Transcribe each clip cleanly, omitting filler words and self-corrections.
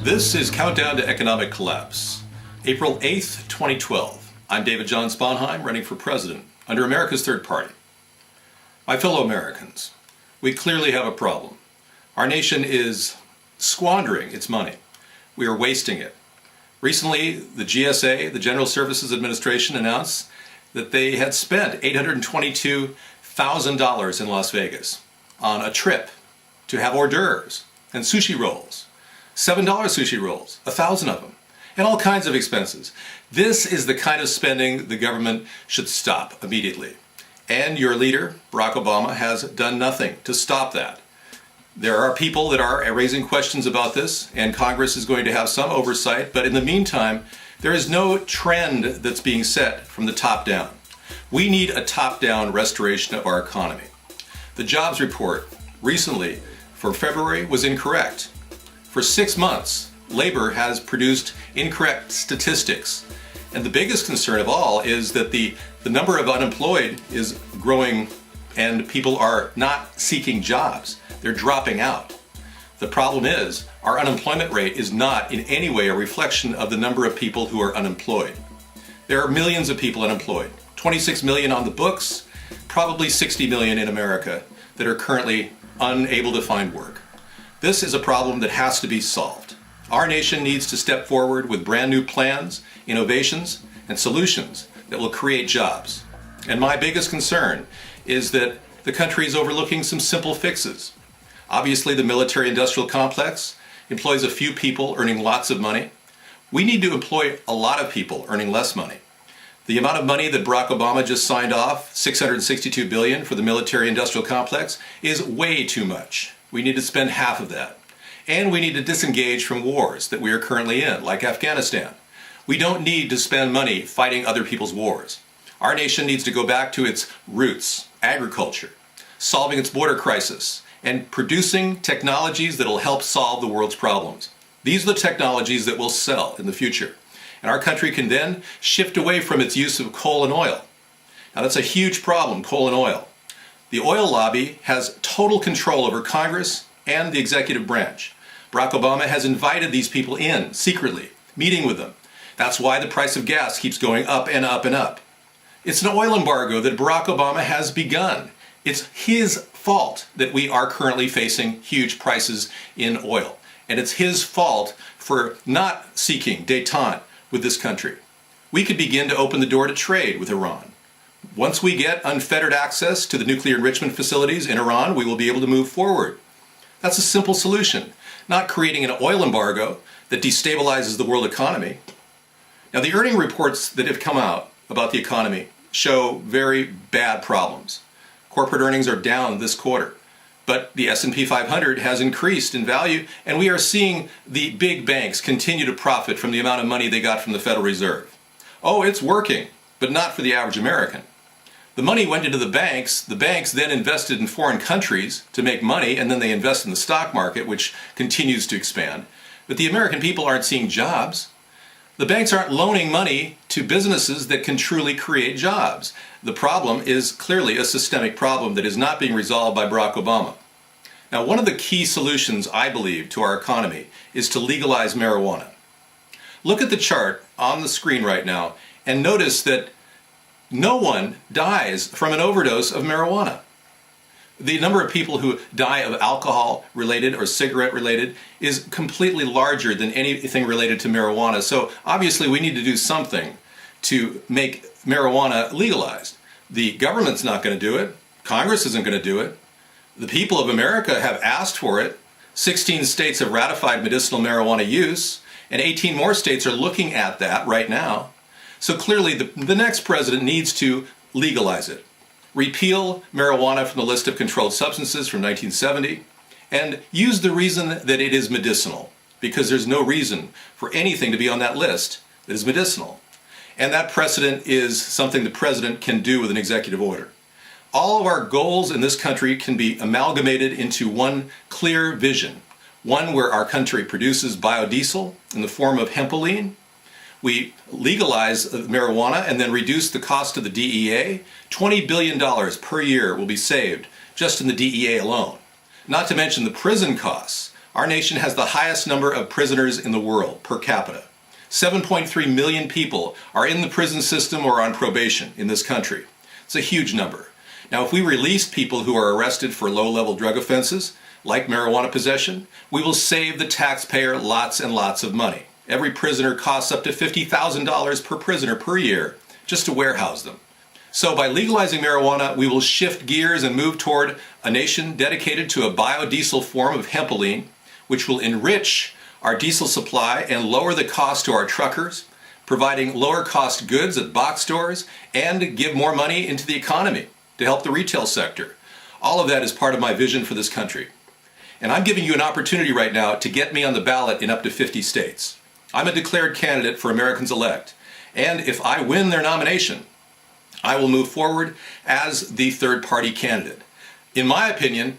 This is Countdown to Economic Collapse, April 8th, 2012. I'm David John Sponheim, running for president under America's Third Party. My fellow Americans, we clearly have a problem. Our nation is squandering its money. We are wasting it. Recently, the GSA, the General Services Administration, announced that they had spent $822,000 in Las Vegas on a trip to have hors d'oeuvres and sushi rolls. $7 sushi rolls, 1,000 of them, and all kinds of expenses. This is the kind of spending the government should stop immediately. And your leader, Barack Obama, has done nothing to stop that. There are people that are raising questions about this, and Congress is going to have some oversight, but in the meantime, there is no trend that's being set from the top down. We need a top-down restoration of our economy. The jobs report recently for February was incorrect. For 6 months, labor has produced incorrect statistics. And the biggest concern of all is that the number of unemployed is growing and people are not seeking jobs. They're dropping out. The problem is our unemployment rate is not in any way a reflection of the number of people who are unemployed. There are millions of people unemployed, 26 million on the books, probably 60 million in America that are currently unable to find work. This is a problem that has to be solved. Our nation needs to step forward with brand new plans, innovations, and solutions that will create jobs. And my biggest concern is that the country is overlooking some simple fixes. Obviously, the military-industrial complex employs a few people earning lots of money. We need to employ a lot of people earning less money. The amount of money that Barack Obama just signed off, $662 billion for the military-industrial complex, is way too much. We need to spend half of that. And we need to disengage from wars that we are currently in, like Afghanistan. We don't need to spend money fighting other people's wars. Our nation needs to go back to its roots, agriculture, solving its border crisis, and producing technologies that will help solve the world's problems. These are the technologies that will sell in the future. And our country can then shift away from its use of coal and oil. Now that's a huge problem, coal and oil. The oil lobby has total control over Congress and the executive branch. Barack Obama has invited these people in secretly, meeting with them. That's why the price of gas keeps going up and up and up. It's an oil embargo that Barack Obama has begun. It's his fault that we are currently facing huge prices in oil. And it's his fault for not seeking détente with this country. We could begin to open the door to trade with Iran. Once we get unfettered access to the nuclear enrichment facilities in Iran, we will be able to move forward. That's a simple solution, not creating an oil embargo that destabilizes the world economy. Now, the earning reports that have come out about the economy show very bad problems. Corporate earnings are down this quarter, but the S&P 500 has increased in value, and we are seeing the big banks continue to profit from the amount of money they got from the Federal Reserve. Oh, it's working, but not for the average American. The money went into the banks then invested in foreign countries to make money, and then they invest in the stock market, which continues to expand. But the American people aren't seeing jobs. The banks aren't loaning money to businesses that can truly create jobs. The problem is clearly a systemic problem that is not being resolved by Barack Obama. Now, one of the key solutions, I believe, to our economy is to legalize marijuana. Look at the chart on the screen right now and notice that no one dies from an overdose of marijuana. The number of people who die of alcohol-related or cigarette-related is completely larger than anything related to marijuana. So obviously we need to do something to make marijuana legalized. The government's not going to do it. Congress isn't going to do it. The people of America have asked for it. 16 states have ratified medicinal marijuana use, and 18 more states are looking at that right now. So clearly the next president needs to legalize it. Repeal marijuana from the list of controlled substances from 1970, and use the reason that it is medicinal, because there's no reason for anything to be on that list that is medicinal. And that precedent is something the president can do with an executive order. All of our goals in this country can be amalgamated into one clear vision, one where our country produces biodiesel in the form of hempoline. We legalize marijuana and then reduce the cost of the DEA. $20 billion per year will be saved just in the DEA alone. Not to mention the prison costs Our nation has the highest number of prisoners in the world per capita. 7.3 million people are in the prison system or on probation in this country. It's a huge number. Now, if we release people who are arrested for low-level drug offenses, like marijuana possession, we will save the taxpayer lots and lots of money. Every prisoner costs up to $50,000 per prisoner per year just to warehouse them. So by legalizing marijuana, we will shift gears and move toward a nation dedicated to a biodiesel form of hempoline, which will enrich our diesel supply and lower the cost to our truckers, providing lower cost goods at box stores, and give more money into the economy to help the retail sector. All of that is part of my vision for this country. And I'm giving you an opportunity right now to get me on the ballot in up to 50 states. I'm a declared candidate for Americans Elect, and if I win their nomination, I will move forward as the third-party candidate. In my opinion,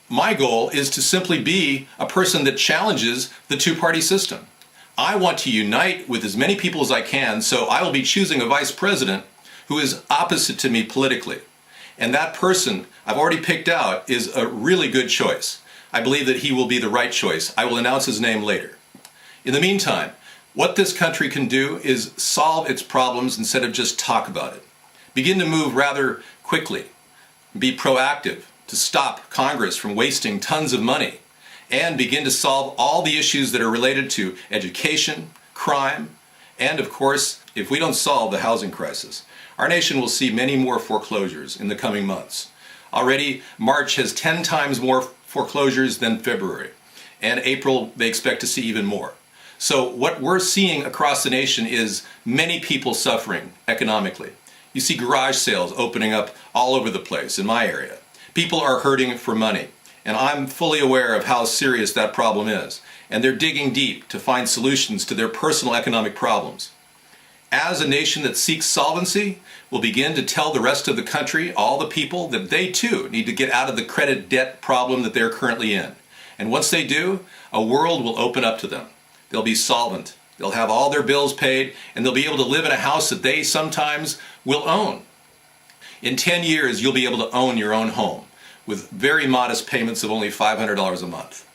my goal is to simply be a person that challenges the two-party system. I want to unite with as many people as I can, so I will be choosing a vice president who is opposite to me politically. And that person I've already picked out is a really good choice. I believe that he will be the right choice. I will announce his name later. In the meantime, what this country can do is solve its problems instead of just talk about it. Begin to move rather quickly. Be proactive to stop Congress from wasting tons of money, and begin to solve all the issues that are related to education, crime, and of course, if we don't solve the housing crisis, our nation will see many more foreclosures in the coming months. Already, March has 10 times more foreclosures than February, and April they expect to see even more. So what we're seeing across the nation is many people suffering economically. You see garage sales opening up all over the place in my area. People are hurting for money, and I'm fully aware of how serious that problem is, and they're digging deep to find solutions to their personal economic problems. As a nation that seeks solvency, we'll begin to tell the rest of the country, all the people, that they too need to get out of the credit debt problem that they're currently in. And once they do, a world will open up to them. They'll be solvent. They'll have all their bills paid, and they'll be able to live in a house that they sometimes will own. In 10 years, you'll be able to own your own home with very modest payments of only $500 a month.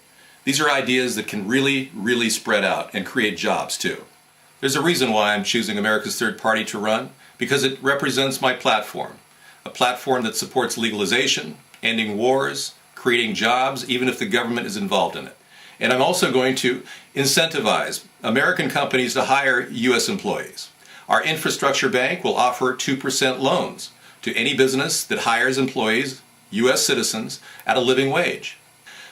These are ideas that can really, really spread out and create jobs too. There's a reason why I'm choosing America's Third Party to run, because it represents my platform. A platform that supports legalization, ending wars, creating jobs, even if the government is involved in it. And I'm also going to incentivize American companies to hire U.S. employees. Our infrastructure bank will offer 2% loans to any business that hires employees, U.S. citizens, at a living wage.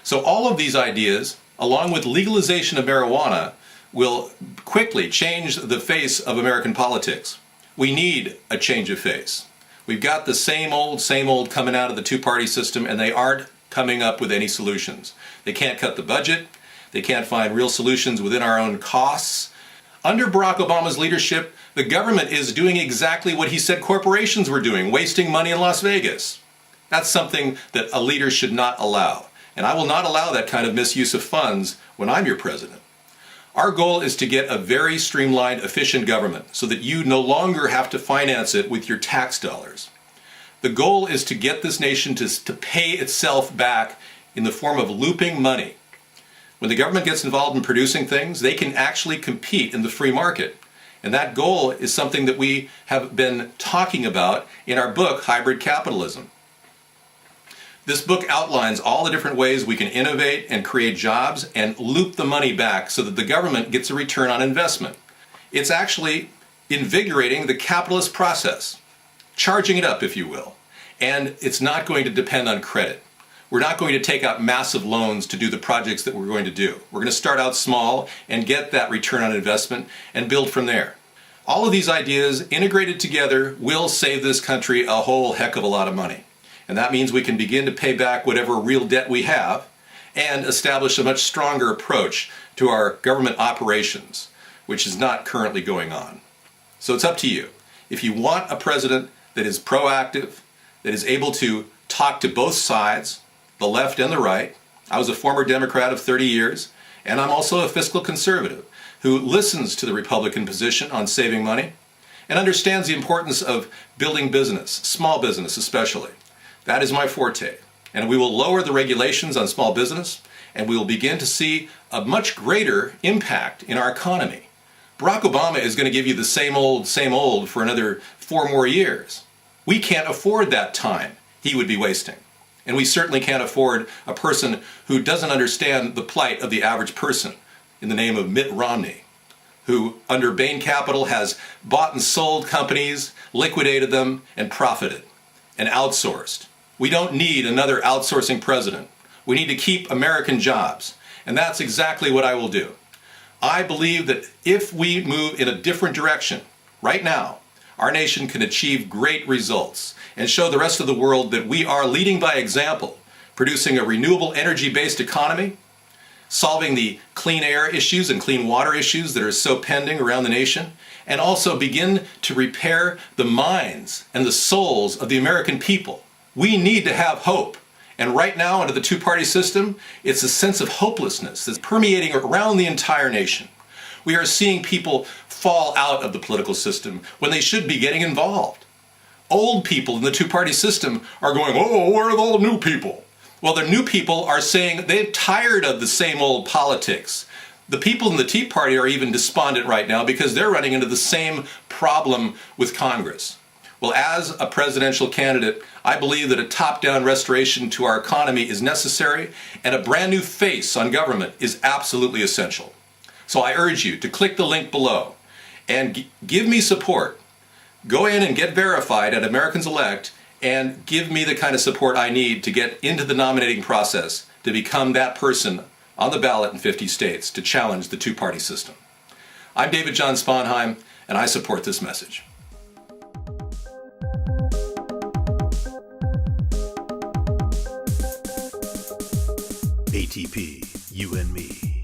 So all of these ideas, along with legalization of marijuana, will quickly change the face of American politics. We need a change of face. We've got the same old coming out of the two-party system, and they aren't coming up with any solutions. They can't cut the budget. They can't find real solutions within our own costs. Under Barack Obama's leadership, the government is doing exactly what he said corporations were doing, wasting money in Las Vegas. That's something that a leader should not allow. And I will not allow that kind of misuse of funds when I'm your president. Our goal is to get a very streamlined, efficient government so that you no longer have to finance it with your tax dollars. The goal is to get this nation to pay itself back in the form of looping money. When the government gets involved in producing things, they can actually compete in the free market. And that goal is something that we have been talking about in our book, Hybrid Capitalism. This book outlines all the different ways we can innovate and create jobs and loop the money back so that the government gets a return on investment. It's actually invigorating the capitalist process, charging it up, if you will. And it's not going to depend on credit. We're not going to take out massive loans to do the projects that we're going to do. We're going to start out small and get that return on investment and build from there. All of these ideas integrated together will save this country a whole heck of a lot of money. And that means we can begin to pay back whatever real debt we have and establish a much stronger approach to our government operations, which is not currently going on. So it's up to you. If you want a president that is proactive, that is able to talk to both sides, the left and the right. I was a former Democrat of 30 years, and I'm also a fiscal conservative who listens to the Republican position on saving money and understands the importance of building business, small business especially. That is my forte. and we will lower the regulations on small business, and we will begin to see a much greater impact in our economy. Barack Obama is going to give you the same old for another 4 more years. We can't afford that time he would be wasting. And we certainly can't afford a person who doesn't understand the plight of the average person in the name of Mitt Romney, who under Bain Capital has bought and sold companies, liquidated them, and profited, and outsourced. We don't need another outsourcing president. We need to keep American jobs, and that's exactly what I will do. I believe that if we move in a different direction right now, our nation can achieve great results and show the rest of the world that we are leading by example, producing a renewable energy-based economy, solving the clean air issues and clean water issues that are so pending around the nation, and also begin to repair the minds and the souls of the American people. We need to have hope. And right now, under the two-party system, it's a sense of hopelessness that's permeating around the entire nation. We are seeing people fall out of the political system when they should be getting involved. Old people in the two-party system are going, oh, where are all the new people? Well, the new people are saying they're tired of the same old politics. The people in the Tea Party are even despondent right now because they're running into the same problem with Congress. Well, as a presidential candidate, I believe that a top-down restoration to our economy is necessary, and a brand new face on government is absolutely essential. So I urge you to click the link below and give me support. Go in and get verified at Americans Elect and give me the kind of support I need to get into the nominating process to become that person on the ballot in 50 states to challenge the two-party system. I'm David John Sponheim, and I support this message. ATP, you and me.